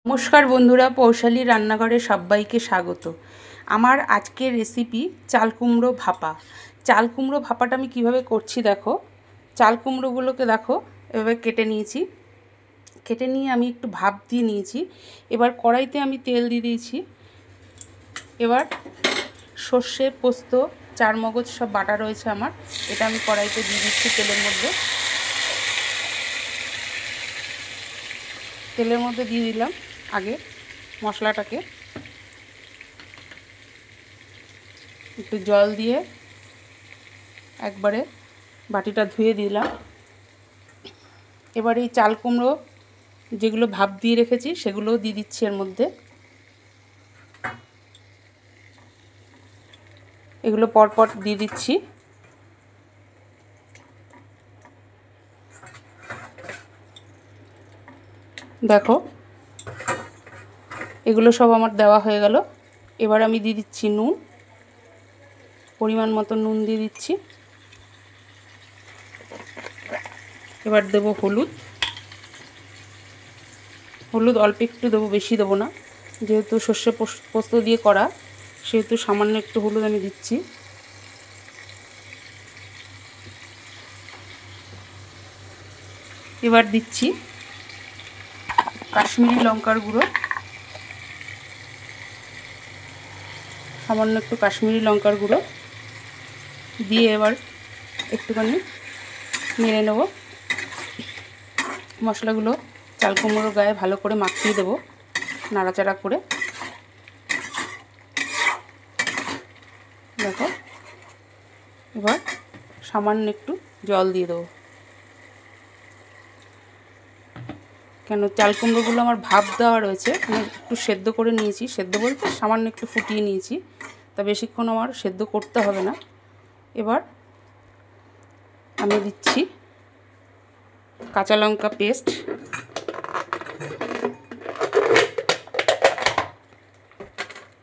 নমস্কার বন্ধুরা, পৌশালী রান্নাঘরে সবাইকে স্বাগত। আমার আজকের রেসিপি চাল কুমড়ো ভাপা। চাল কুমড়ো ভাপাটা আমি কিভাবে করছি দেখো। চাল কুমড়োগুলোকে দেখো এভাবে কেটে নিয়েছি। কেটে নিয়ে আমি একটু ভাপ দিয়ে নিয়েছি। এবার কড়াইতে আমি তেল দিয়ে দিয়েছি। এবার সর্ষে, পোস্ত, চারমগজ সব বাটা রয়েছে আমার, এটা আমি কড়াইতে দিয়ে দিচ্ছি তেলের মধ্যে। তেলের মধ্যে দিয়ে দিলাম আগে মশলাটাকে, একটু জল দিয়ে একবারে বাটিটা ধুয়ে দিলাম। এবার এই চাল কুমড়ো যেগুলো ভাপ দিয়ে রেখেছি সেগুলোও দিয়ে দিচ্ছি এর মধ্যে। এগুলো পরপর দিয়ে দিচ্ছি। দেখো এগুলো সব আমার দেওয়া হয়ে গেল। এবার আমি দিয়ে দিচ্ছি নুন, পরিমাণ মতো নুন দিয়ে দিচ্ছি। এবার দেবো হলুদ। হলুদ অল্প একটু দেবো, বেশি দেবো না, যেহেতু সর্ষে পোস্ত দিয়ে করা সেহেতু সামান্য একটু হলুদ আমি দিচ্ছি। এবার দিচ্ছি কাশ্মীরি লঙ্কার গুঁড়ো, সামান্য একটু কাশ্মীরি লঙ্কার গুঁড়ো দিয়ে এবার একটুখানি নেড়ে নেব। মশলাগুলো চাল কুমড়োর গায়ে ভালো করে মাখিয়ে দেবো নাড়াচাড়া করে। দেখো এবার সামান্য একটু জল দিয়ে দেবো, কেন চাল কুমড়োগুলো আমার ভাপ দেওয়া রয়েছে, আমি একটু সেদ্ধ করে নিয়েছি। সেদ্ধ বলতে সামান্য একটু ফুটিয়ে নিয়েছি, তা বেশিক্ষণ আমার সেদ্ধ করতে হবে না। এবার আমি দিচ্ছি কাঁচা লঙ্কা পেস্ট,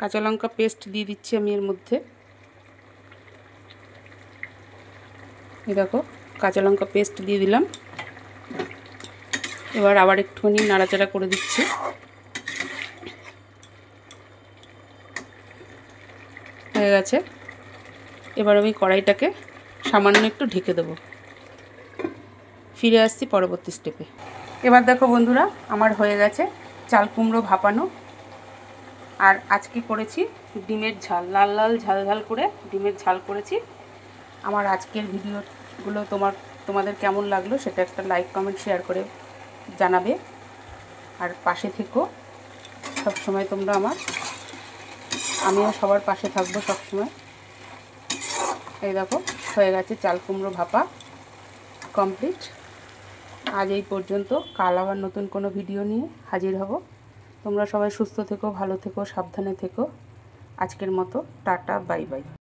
কাঁচা লঙ্কা পেস্ট দিয়ে দিচ্ছি আমি এর মধ্যে। এই দেখো কাঁচা লঙ্কা পেস্ট দিয়ে দিলাম। এবার আবার একটুখানি নাড়াচাড়া করে দিচ্ছি। হয়ে গেছে। এবার আমি কড়াইটাকে সামান্য একটু ঢেকে দেবো। ফিরে আসছি পরবর্তী স্টেপে। এবার দেখো বন্ধুরা, আমার হয়ে গেছে চাল কুমড়ো ভাপানো। আর আজকে করেছি ডিমের ঝাল, লাল লাল ঝাল ঝাল করে ডিমের ঝাল করেছি। আমার আজকের ভিডিওগুলো তোমাদের কেমন লাগলো সেটা একটা লাইক, কমেন্ট, শেয়ার করে জানাবে। আর পাশে থেকো সবসময় তোমরা আমার, আমিও সবার পাশে থাকবো সবসময়। এই দেখো হয়ে গেছে চাল কুমড়ো ভাপা কমপ্লিট। আজ এই পর্যন্ত, কাল আবার নতুন কোনো ভিডিও নিয়ে হাজির হব। তোমরা সবাই সুস্থ থেকো, ভালো থেকো, সাবধানে থেকো। আজকের মতো টাটা, বাই বাই।